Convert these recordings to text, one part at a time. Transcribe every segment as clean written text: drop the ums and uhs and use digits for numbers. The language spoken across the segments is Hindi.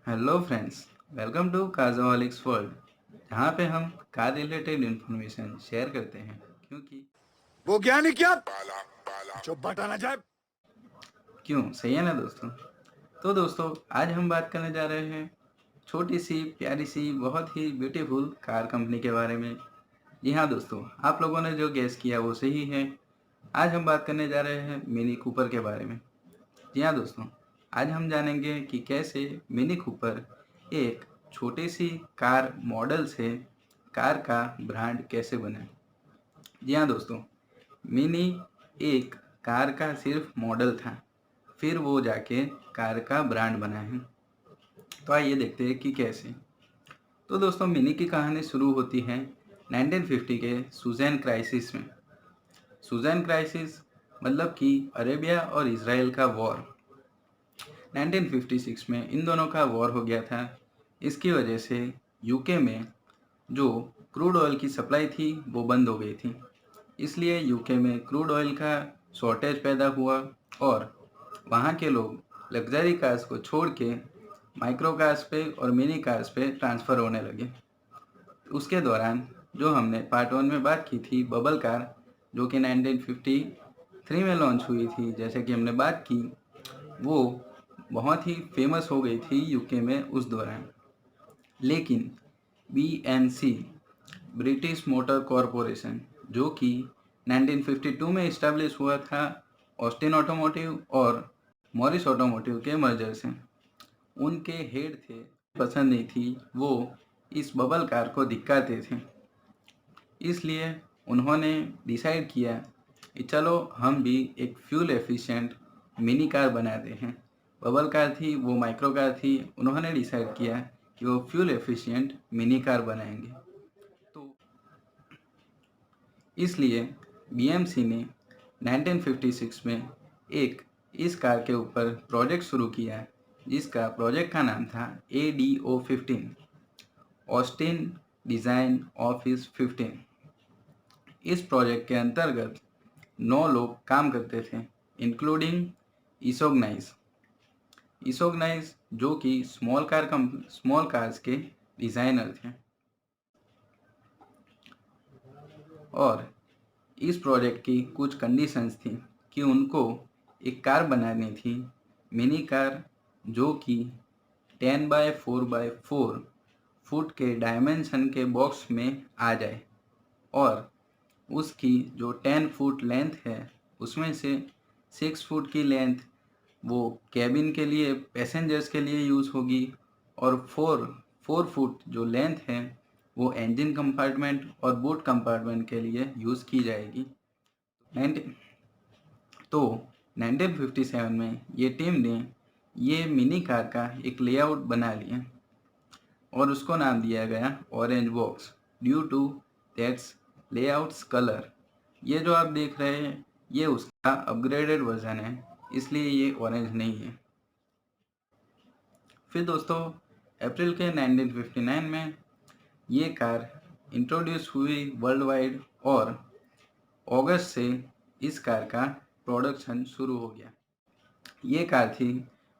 Hello friends, welcome to Carzoholics world, जहाँ पे हम कार रिलेटेड इन्फॉर्मेशन शेयर करते हैं क्योंकि वो ज्ञान ही क्या जो बटा ना जाए। क्यों सही है ना दोस्तों। तो दोस्तों आज हम बात करने जा रहे हैं छोटी सी प्यारी सी बहुत ही ब्यूटीफुल कार कंपनी के बारे में। जी हाँ दोस्तों, आप लोगों ने जो गेस किया वो सही है। आज हम बात करने जा रहे हैं मिनी कूपर के बारे में। जी हाँ दोस्तों, आज हम जानेंगे कि कैसे मिनी कूपर एक छोटी सी कार मॉडल से कार का ब्रांड कैसे बने। जी हाँ दोस्तों, मिनी एक कार का सिर्फ मॉडल था, फिर वो जाके कार का ब्रांड बना है। तो आइए देखते हैं कि कैसे। तो दोस्तों मिनी की कहानी शुरू होती है 1950 के सुजैन क्राइसिस में। सुजैन क्राइसिस मतलब कि अरेबिया और इसराइल का वॉर। 1956 में इन दोनों का वॉर हो गया था। इसकी वजह से यूके में जो क्रूड ऑयल की सप्लाई थी वो बंद हो गई थी। इसलिए यूके में क्रूड ऑयल का शॉर्टेज पैदा हुआ और वहाँ के लोग लग्जरी कार्स को छोड़ के माइक्रो कार्स पे और मिनी कार्स पे ट्रांसफ़र होने लगे। उसके दौरान जो हमने पार्ट 1 में बात की थी बबल कार, जो कि 1953 में लॉन्च हुई थी, जैसे कि हमने बात की, वो बहुत ही फेमस हो गई थी यूके में उस दौरान। लेकिन बीएमसी, ब्रिटिश मोटर कॉरपोरेशन, जो कि 1952 में इस्टेब्लिश हुआ था ऑस्टिन ऑटोमोटिव और मॉरिस ऑटोमोटिव के मर्जर से, उनके हेड थे, पसंद नहीं थी, वो इस बबल कार को धिक्कारते थे। इसलिए उन्होंने डिसाइड किया कि चलो हम भी एक फ्यूल एफिशिएंट मिनी कार बनाते हैं। बबल कार थी, वो माइक्रो कार थी, उन्होंने डिसाइड किया कि वो फ्यूल एफिशिएंट मिनी कार बनाएंगे। तो इसलिए बीएमसी ने 1956 में एक इस कार के ऊपर प्रोजेक्ट शुरू किया, जिसका प्रोजेक्ट का नाम था ADO15, ऑस्टिन डिज़ाइन ऑफिस 15। इस प्रोजेक्ट के अंतर्गत 9 लोग काम करते थे, इंक्लूडिंग इसोगनाइज। इसोगनाइज जो कि स्मॉल कार्स के डिज़ाइनर थे। और इस प्रोजेक्ट की कुछ कंडीशंस थी कि उनको एक कार बनानी थी, मिनी कार, जो कि 10 बाय 4 बाय 4 फुट के डायमेंशन के बॉक्स में आ जाए और उसकी जो 10 फुट लेंथ है उसमें से 6 फुट की लेंथ वो कैबिन के लिए, पैसेंजर्स के लिए यूज़ होगी और 4 फुट जो लेंथ है वो इंजन कंपार्टमेंट और बूट कंपार्टमेंट के लिए यूज़ की जाएगी। 19 तो 1957 में ये टीम ने ये मिनी कार का एक लेआउट बना लिया और उसको नाम दिया गया orange box, due to that's layouts colour. ये जो आप देख रहे हैं ये उसका अपग्रेडेड वर्जन है, इसलिए ये ऑरेंज नहीं है। फिर दोस्तों अप्रैल के 1959 में ये कार इंट्रोड्यूस हुई वर्ल्ड वाइड और अगस्त से इस कार का प्रोडक्शन शुरू हो गया। ये कार थी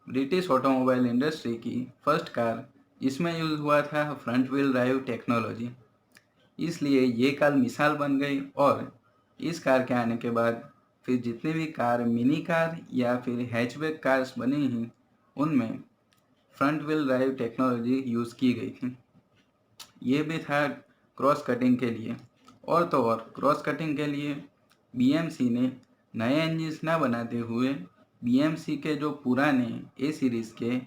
ब्रिटिश ऑटोमोबाइल इंडस्ट्री की फर्स्ट कार जिसमें यूज़ हुआ था फ्रंट व्हील ड्राइव टेक्नोलॉजी। इसलिए ये कार मिसाल बन गई और इस कार के आने के बाद फिर जितनी भी कार मिनी कार या फिर हैचबैक कार्स बनी हैं उनमें front wheel drive technology use की गई थी। ये भी था क्रॉस कटिंग के लिए। और तो और क्रॉस कटिंग के लिए बीएमसी ने नए इंजन्स ना बनाते हुए बीएमसी के जो पुराने ए सीरीज़ के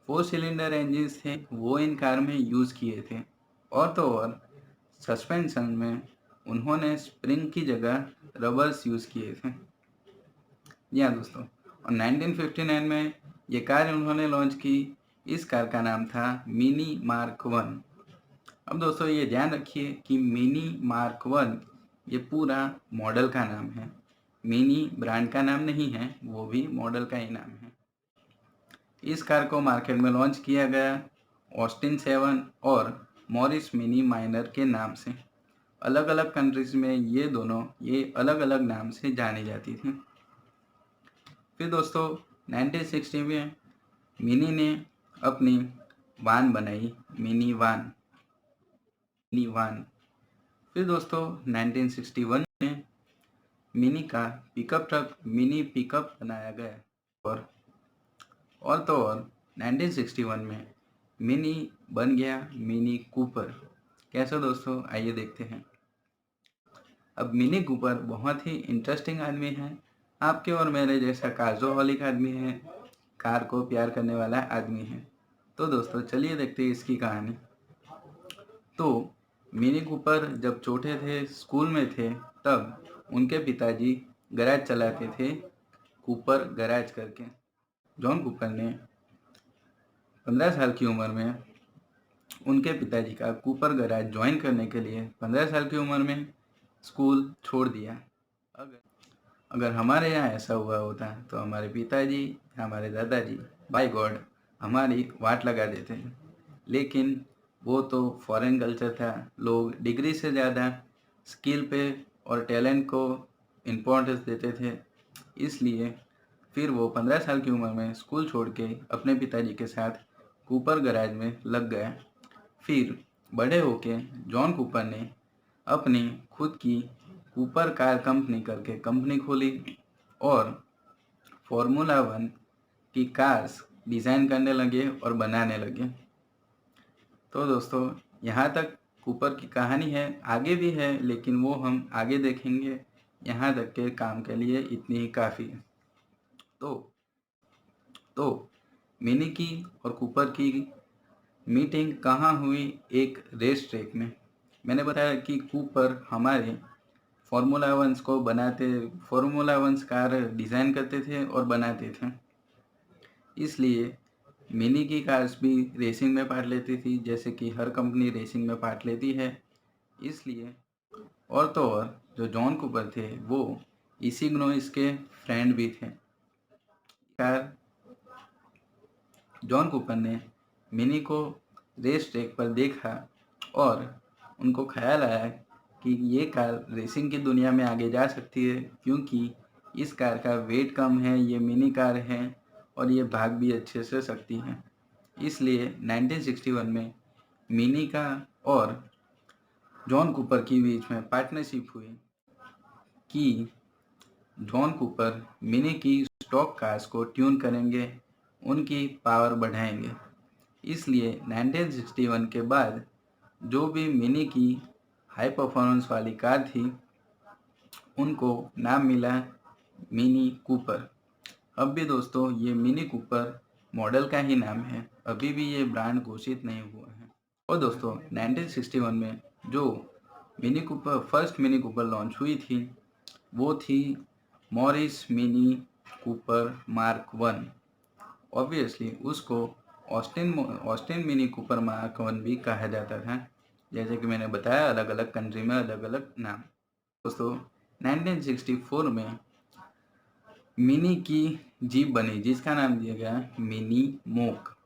4 सिलेंडर इंजन्स थे वो इन कार में यूज़ किए थे। और तो और सस्पेंशन में उन्होंने स्प्रिंग की जगह रबर्स यूज़ किए थे। जी हाँ दोस्तों, और 1959 में ये कार उन्होंने लॉन्च की। इस कार का नाम था मिनी मार्क 1। अब दोस्तों ये ध्यान रखिए कि मिनी मार्क 1 ये पूरा मॉडल का नाम है, मिनी ब्रांड का नाम नहीं है, वो भी मॉडल का ही नाम है। इस कार को मार्केट में लॉन्च किया गया ऑस्टिन 7 और मॉरिस मिनी माइनर के नाम से। अलग अलग कंट्रीज में ये अलग अलग नाम से जानी जाती थी। फिर दोस्तों 1960 में मिनी ने अपनी वान बनाई, मिनी वान। फिर दोस्तों 1961 में मिनी का पिकअप ट्रक मिनी पिकअप बनाया गया। और 1961 में मिनी बन गया मिनी कूपर। कैसे दोस्तों, आइए देखते हैं। अब मिनी कूपर बहुत ही इंटरेस्टिंग आदमी है, आपके और मेरे जैसा कार्जोहॉलिक आदमी है, कार को प्यार करने वाला आदमी है। तो दोस्तों चलिए देखते हैं इसकी कहानी। तो मिनी कूपर जब छोटे थे, स्कूल में थे, तब उनके पिताजी गैराज चलाते थे, कूपर गैराज करके। जॉन कूपर ने 15 साल की उम्र में उनके पिताजी का कूपर गैराज ज्वाइन करने के लिए 15 साल की उम्र में स्कूल छोड़ दिया। अगर हमारे यहाँ ऐसा हुआ होता तो हमारे पिताजी, हमारे दादाजी, बाय गॉड, हमारी वाट लगा देते। लेकिन वो तो फॉरेन कल्चर था, लोग डिग्री से ज़्यादा स्किल पे और टैलेंट को इम्पोर्टेंस देते थे। इसलिए फिर वो 15 साल की उम्र में स्कूल छोड़ के अपने पिताजी के साथ कूपर गैराज में लग गया। फिर बड़े होके जॉन कूपर ने अपनी खुद की कूपर कार कंपनी करके कंपनी खोली और फार्मूला 1 की कार्स डिज़ाइन करने लगे और बनाने लगे। तो दोस्तों यहाँ तक कूपर की कहानी है, आगे भी है लेकिन वो हम आगे देखेंगे। यहाँ तक के काम के लिए इतनी ही काफ़ी है। तो मिनी की और कूपर की मीटिंग कहाँ हुई? एक रेस ट्रैक में। मैंने बताया कि कूपर हमारे फार्मूला 1 को फार्मूला 1 कार डिज़ाइन करते थे और बनाते थे। इसलिए मिनी की कार्स भी रेसिंग में पार्ट लेती थी, जैसे कि हर कंपनी रेसिंग में पार्ट लेती है। इसलिए और जो जॉन कूपर थे वो इसिग्नोइस के फ्रेंड भी थे। कार जॉन कूपर ने मिनी को रेस ट्रैक पर देखा और उनको ख्याल आया कि ये कार रेसिंग की दुनिया में आगे जा सकती है, क्योंकि इस कार का वेट कम है, ये मिनी कार है और ये भाग भी अच्छे से सकती है। इसलिए 1961 में मिनी का और जॉन कूपर के बीच में पार्टनरशिप हुई कि जॉन कूपर मिनी की स्टॉक कार्स को ट्यून करेंगे, उनकी पावर बढ़ाएंगे। इसलिए 1961 के बाद जो भी मिनी की हाई परफॉर्मेंस वाली कार थी, उनको नाम मिला मिनी कूपर। अब भी दोस्तों ये मिनी कूपर मॉडल का ही नाम है, अभी भी ये ब्रांड घोषित नहीं हुआ है। और दोस्तों 1961 में जो फर्स्ट मिनी कूपर लॉन्च हुई थी, वो थी Morris mini Cooper mark 1। Obviously उसको ऑस्टिन मिनी कूपर मार्क 1 भी कहा जाता था। जैसे कि मैंने बताया, अलग अलग कंट्री में अलग अलग नाम। दोस्तों 1964 में मिनी की जीप बनी, जिसका नाम दिया गया मिनी मोक।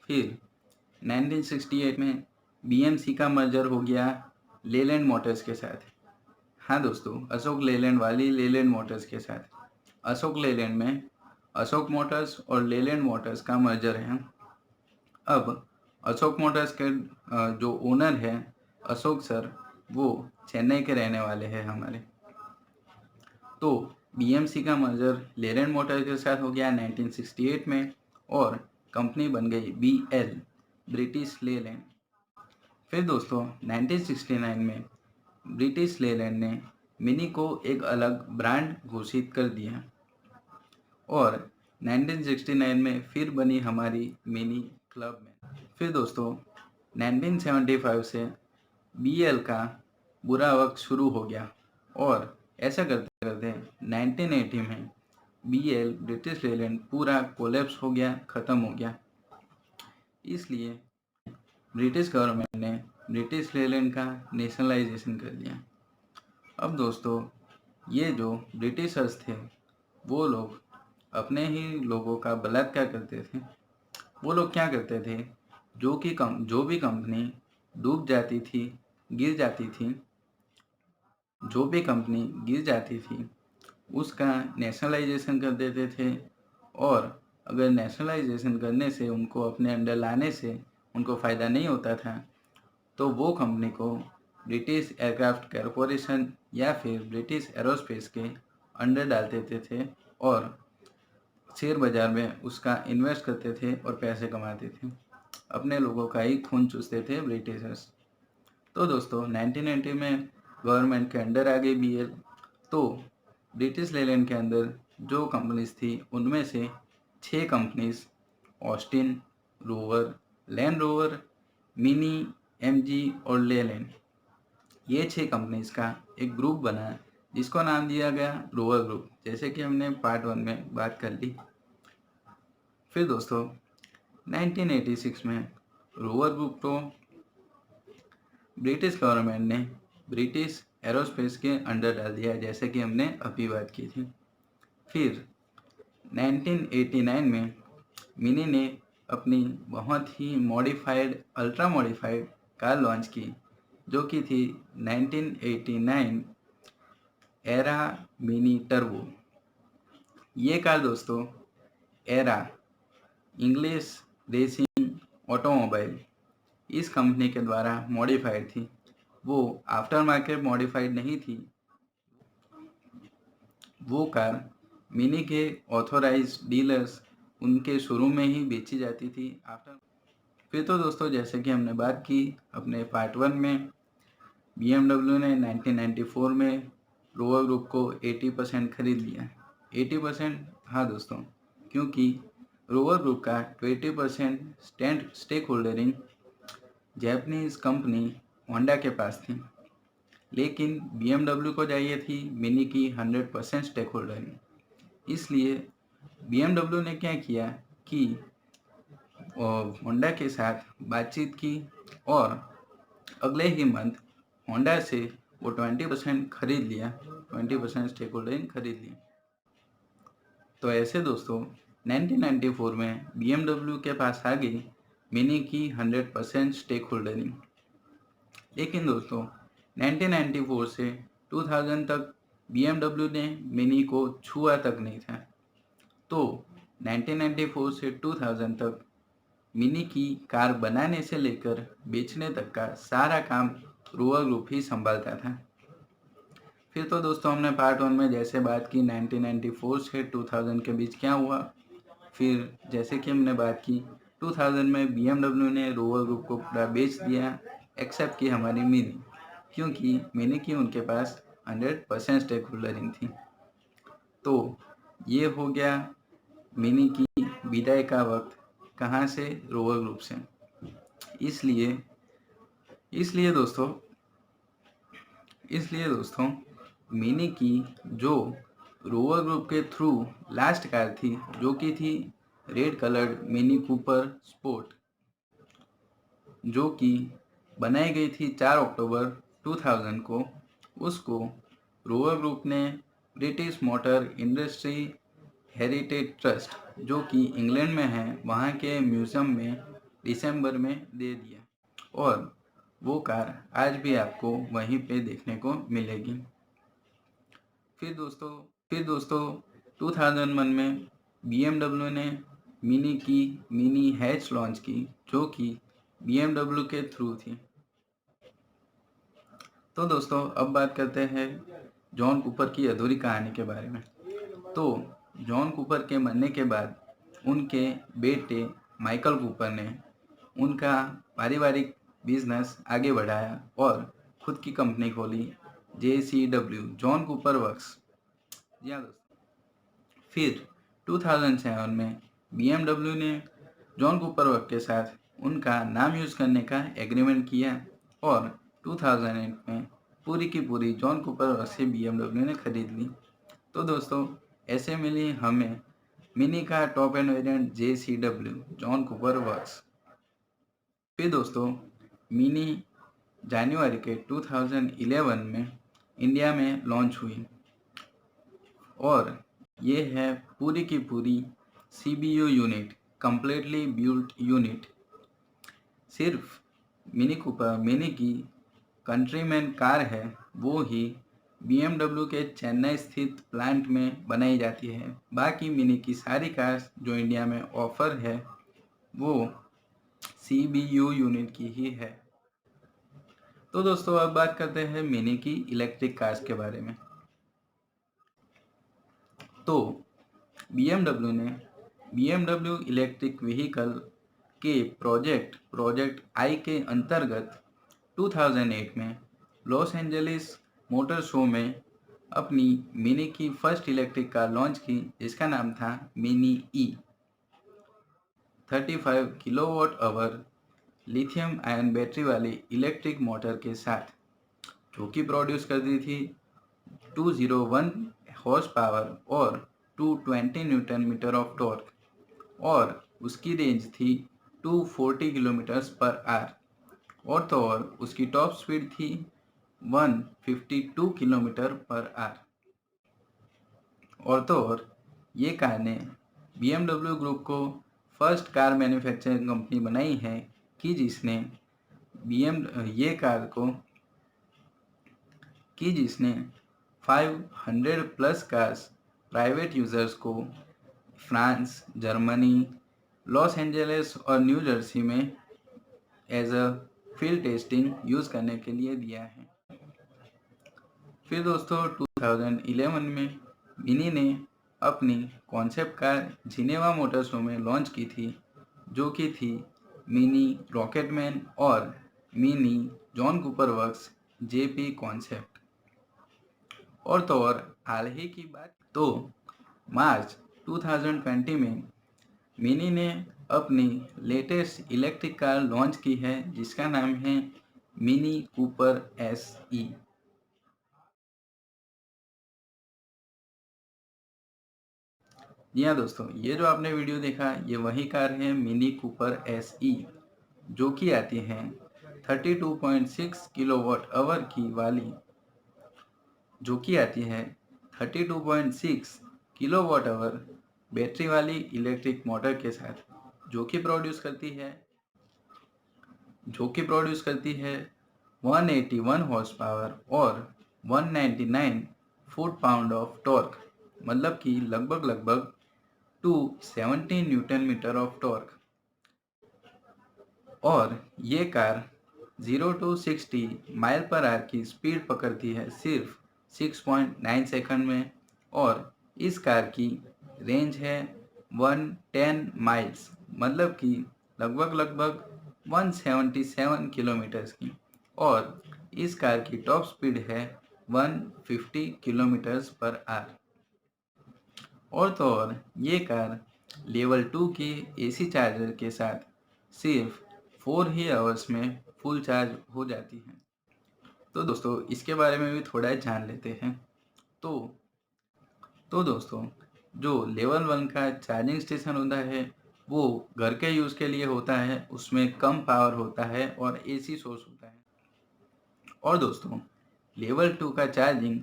फिर 1968 में बीएमसी का मर्जर हो गया लेलैंड मोटर्स के साथ। हाँ दोस्तों, अशोक लेलैंड वाली लेलैंड मोटर्स के साथ। अशोक लेलैंड में अशोक मोटर्स और लेलैंड मोटर्स का मर्जर है। अब अशोक मोटर्स के जो ओनर है अशोक सर, वो चेन्नई के रहने वाले हैं हमारे। तो बीएमसी का मर्जर लेलैंड मोटर्स के साथ हो गया 1968 में और कंपनी बन गई बीएल, ब्रिटिश लेलैंड। फिर दोस्तों 1969 में ब्रिटिश लेलैंड ने मिनी को एक अलग ब्रांड घोषित कर दिया और 1969 में फिर बनी हमारी मिनी क्लब में। फिर दोस्तों 1975 से बीएल का बुरा वक्त शुरू हो गया और ऐसा करते करते 1980 में बीएल ब्रिटिश लेलैंड पूरा कोलैप्स हो गया, ख़त्म हो गया। इसलिए ब्रिटिश गवर्नमेंट ने ब्रिटिश लेलैंड का नेशनलाइजेशन कर दिया। अब दोस्तों ये जो ब्रिटिशर्स थे, वो लोग अपने ही लोगों का बलात्कार करते थे। वो लोग क्या करते थे, जो भी कंपनी डूब जाती थी, गिर जाती थी, जो भी कंपनी गिर जाती थी उसका नेशनलाइजेशन कर देते थे। और अगर नेशनलाइजेशन करने से, उनको अपने अंडर लाने से उनको फ़ायदा नहीं होता था तो वो कंपनी को ब्रिटिश एयरक्राफ्ट कॉरपोरेशन या फिर ब्रिटिश एरोस्पेस के अंडर डाल देते थे और शेयर बाज़ार में उसका इन्वेस्ट करते थे और पैसे कमाते थे। अपने लोगों का ही खून चूसते थे ब्रिटिशर्स। तो दोस्तों 1990 में गवर्नमेंट के अंडर आ गई बीएल। तो ब्रिटिश लेलैंड के अंदर जो कंपनीज थी उनमें से 6 companies Austin, rover, land rover, mini, MG और लेलैंड, ये 6 कंपनीज का एक ग्रुप बना जिसको नाम दिया गया रोवर ग्रुप, जैसे कि हमने पार्ट 1 में बात कर ली। फिर दोस्तों 1986 में रोवर ग्रुप को ब्रिटिश गवर्नमेंट ने ब्रिटिश एरोस्पेस के अंडर डाल दिया, जैसे कि हमने अभी बात की थी। फिर 1989 में मिनी ने अपनी बहुत ही modified, ultra modified car launch की, जो कि थी 1989 एरा मिनी टर्बो। ये कार दोस्तों एरा इंग्लिश रेसिंग ऑटोमोबाइल इस कंपनी के द्वारा मॉडिफाइड थी। वो आफ्टर मार्केट मॉडिफाइड नहीं थी, वो कार मिनी के ऑथोराइज डीलर्स उनके शोरूम में ही बेची जाती थी आफ्टर। फिर तो दोस्तों जैसे कि हमने बात की अपने पार्ट 1 में, BMW ने 1994 में रोवर ग्रुप को 80% खरीद लिया। 80%, हाँ दोस्तों, क्योंकि रोवर ग्रुप का 20% स्टेक होल्डरिंग जैपनीज कंपनी होंडा के पास थी, लेकिन BMW को चाहिए थी मिनी की 100% स्टेक होल्डरिंग। इसलिए BMW ने क्या किया कि होंडा के साथ बातचीत की और अगले ही मंथ होंडा से वो 20% खरीद लिया, 20% स्टेक होल्डरिंग खरीद ली। तो ऐसे दोस्तों 1994 में BMW के पास आ गई मिनी की 100% स्टेक होल्डरिंग। लेकिन दोस्तों 1994 से 2000 तक BMW ने मिनी को छुआ तक नहीं था। तो 1994 से 2000 तक मिनी की कार बनाने से लेकर बेचने तक का सारा काम रोवर ग्रुप ही संभालता था। फिर तो दोस्तों हमने पार्ट 1 में जैसे बात की 1994 से 2000 के बीच क्या हुआ। फिर जैसे कि हमने बात की 2000 में BMW ने रोवर ग्रुप को पूरा बेच दिया, एक्सेप्ट कि हमारी मिनी, क्योंकि मिनी की उनके पास 100% स्टेक होल्डरिंग थी। तो ये हो गया मिनी की विदाई का वक्त, कहाँ से, रोवर ग्रुप से। इसलिए दोस्तों मिनी की जो रोवर ग्रुप के थ्रू लास्ट कार थी, जो कि थी red coloured mini Cooper sport, जो कि बनाई गई थी 4 अक्टूबर 2000 को, उसको रोवर ग्रुप ने British motor industry heritage trust, जो कि इंग्लैंड में है, वहाँ के म्यूज़ियम में दिसंबर में दे दिया और वो कार आज भी आपको वहीं पे देखने को मिलेगी। फिर दोस्तों 2001 में BMW ने मिनी की मिनी हैच लॉन्च की, जो कि BMW के थ्रू थी। तो दोस्तों अब बात करते हैं जॉन कूपर की अधूरी कहानी के बारे में। तो जॉन कूपर के मरने के बाद उनके बेटे माइकल कूपर ने उनका पारिवारिक बिजनेस आगे बढ़ाया और खुद की कंपनी खोली, JCW, जॉन कूपर वर्क्स। जी हाँ दोस्तों। फिर 2007 में BMW ने जॉन कूपर वर्क के साथ उनका नाम यूज़ करने का एग्रीमेंट किया और 2008 में पूरी की पूरी जॉन कूपर वर्क से BMW ने खरीद ली। तो दोस्तों ऐसे मिली हमें मिनी का top end variant JCW, John Cooper works. फिर दोस्तों मिनी जनवरी के 2011 में इंडिया में लॉन्च हुई और ये है पूरी की पूरी CBU unit, completely built unit. सिर्फ मिनी की कंट्रीमैन कार है, वो ही BMW के चेन्नई स्थित प्लांट में बनाई जाती है। बाकी मिनी की सारी कार्स जो इंडिया में ऑफर है वो CBU यूनिट की ही है। तो दोस्तों अब बात करते हैं मिनी की इलेक्ट्रिक कार्स के बारे में। तो BMW ने BMW इलेक्ट्रिक व्हीकल के प्रोजेक्ट आई के अंतर्गत 2008 में लॉस एंजलिस मोटर शो में अपनी मिनी की फर्स्ट इलेक्ट्रिक कार लॉन्च की, जिसका नाम था मिनी ई। 35 kilowatt hour lithium ion battery वाली इलेक्ट्रिक मोटर के साथ, जो कि प्रोड्यूस करती थी 201 हॉर्स पावर और 220 न्यूटन मीटर ऑफ टॉर्क, और उसकी रेंज थी 240 किलोमीटर्स पर आवर, और तो और उसकी टॉप स्पीड थी 152 किलोमीटर पर आवर। और तो और ये कार ने BMW ग्रुप को फर्स्ट कार मैन्युफैक्चरिंग कंपनी बनाई है कि जिसने ये कार को कि जिसने 500 प्लस कार्स प्राइवेट यूजर्स को फ्रांस, जर्मनी, लॉस एंजलिस और न्यू जर्सी में as a field testing use करने के लिए दिया है। फिर दोस्तों 2011 में मिनी ने अपनी concept car Geneva motor show में लॉन्च की थी, जो कि थी मिनी रॉकेटमैन और mini John Cooper works JP concept. और तो और हाल ही की बात तो मार्च 2020 में मिनी ने अपनी लेटेस्ट इलेक्ट्रिक कार लॉन्च की है, जिसका नाम है मिनी कूपर SE। जी हाँ दोस्तों, ये जो आपने वीडियो देखा ये वही कार है मिनी कूपर SE, जो कि आती है 32.6 किलोवाट आवर की वाली, जो कि आती है 32.6 किलोवाट आवर बैटरी वाली इलेक्ट्रिक मोटर के साथ, जो कि प्रोड्यूस करती है 181 हॉर्स पावर और 199 फुट पाउंड ऑफ टॉर्क, मतलब कि लगभग 270 न्यूटन मीटर ऑफ टॉर्क। और ये car 0 to 60 mile per hour की स्पीड पकड़ती है सिर्फ 6.9 सेकंड में, और इस कार की रेंज है 110 माइल्स, मतलब कि लगभग 177 किलोमीटर्स की, और इस कार की टॉप स्पीड है 150 किलोमीटर्स पर आवर। और तो और ये कार लेवल 2 के AC चार्जर के साथ सिर्फ 4 ही आवर्स में फुल चार्ज हो जाती है। तो दोस्तों इसके बारे में भी थोड़ा जान लेते हैं। तो दोस्तों जो लेवल 1 का चार्जिंग स्टेशन होता है वो घर के यूज़ के लिए होता है, उसमें कम पावर होता है और AC सोर्स होता है। और दोस्तों लेवल 2 का चार्जिंग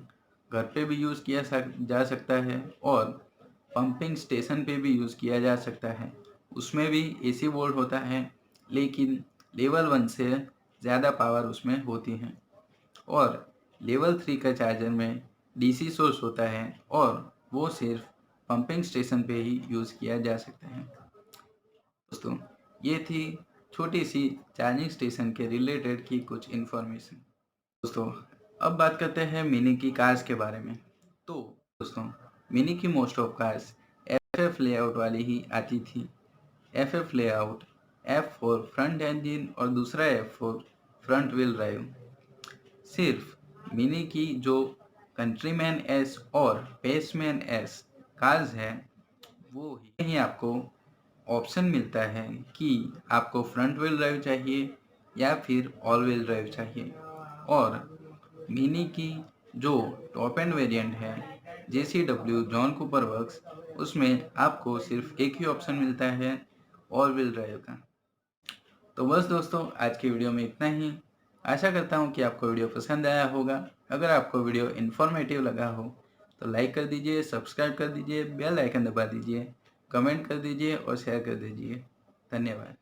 घर पे भी यूज़ किया जा सकता है और पंपिंग स्टेशन पे भी यूज़ किया जा सकता है, उसमें भी AC वोल्ट होता है, लेकिन लेवल 1 से ज़्यादा पावर उसमें होती है। और लेवल 3 का चार्जर में DC सोर्स होता है और वो सिर्फ पंपिंग स्टेशन पे ही यूज़ किया जा सकता है। दोस्तों ये थी छोटी सी चार्जिंग स्टेशन के रिलेटेड की कुछ इन्फॉर्मेशन। दोस्तों अब बात करते हैं मिनी की कार्स के बारे में। तो दोस्तों मिनी की most of cars FF layout वाली ही आती थी। FF layout F for front engine और दूसरा F for front wheel drive. सिर्फ मिनी की जो कंट्रीमैन S और पेसमैन S कार्स है वो ही आपको ऑप्शन मिलता है कि आपको फ्रंट व्हील ड्राइव चाहिए या फिर ऑल व्हील ड्राइव चाहिए। और मिनी की जो टॉप एंड वेरिएंट है JCW जॉन कूपर वर्क्स, उसमें आपको सिर्फ एक ही ऑप्शन मिलता है ऑल व्हील ड्राइव का। तो बस दोस्तों आज की वीडियो में इतना ही। आशा करता हूँ कि आपको वीडियो पसंद आया होगा। अगर आपको वीडियो इन्फॉर्मेटिव लगा हो तो लाइक कर दीजिए, सब्सक्राइब कर दीजिए, बेल आइकन दबा दीजिए, कमेंट कर दीजिए और शेयर कर दीजिए। धन्यवाद।